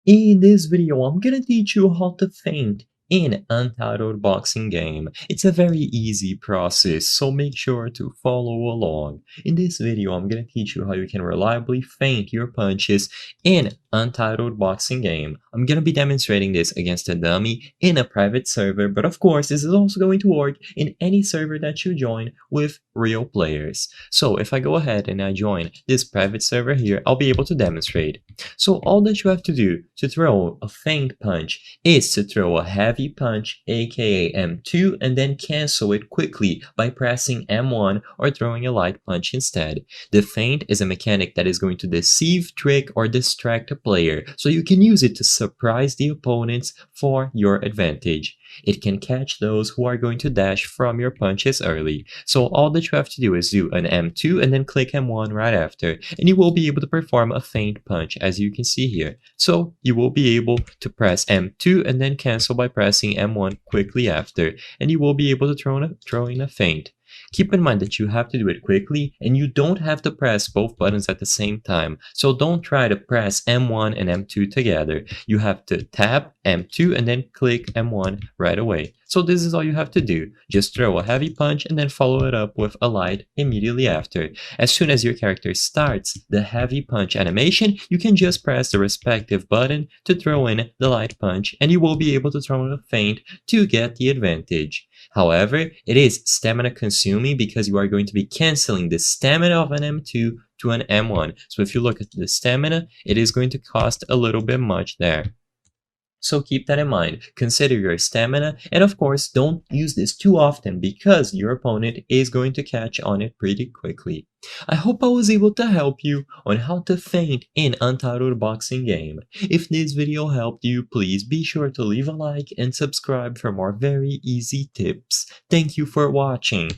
In this video, I'm gonna teach you how to feint in Untitled boxing game. It's a very easy process, so make sure to follow along. In this video, I'm gonna teach you how you can reliably feint your punches in Untitled boxing game. I'm gonna be demonstrating this against a dummy in a private server, but of course, this is also going to work in any server that you join with real players. So if I go ahead and I join this private server here, I'll be able to demonstrate. So all that you have to do to throw a feint punch is to throw a heavy punch, aka M2, and then cancel it quickly by pressing M1 or throwing a light punch instead. The feint is a mechanic that is going to deceive, trick, or distract a player, so you can use it to surprise the opponents for your advantage. It can catch those who are going to dash from your punches early. So all that you have to do is do an M2 and then click M1 right after, and you will be able to perform a feint punch as you can see here. So you will be able to press M2 and then cancel by pressing M1 quickly after, and you will be able to throw in a feint. Keep in mind that you have to do it quickly and you don't have to press both buttons at the same time. So don't try to press M1 and M2 together. You have to tap M2 and then click M1 right away. So this is all you have to do. Just throw a heavy punch and then follow it up with a light immediately after. As soon as your character starts the heavy punch animation, you can just press the respective button to throw in the light punch and you will be able to throw in a feint to get the advantage. However, it is stamina consuming because you are going to be canceling the stamina of an M2 to an M1. So if you look at the stamina, it is going to cost a little bit much there. So keep that in mind, consider your stamina, and of course don't use this too often because your opponent is going to catch on it pretty quickly. I hope I was able to help you on how to feint in Untitled boxing game. If this video helped you, please be sure to leave a like and subscribe for more very easy tips. Thank you for watching.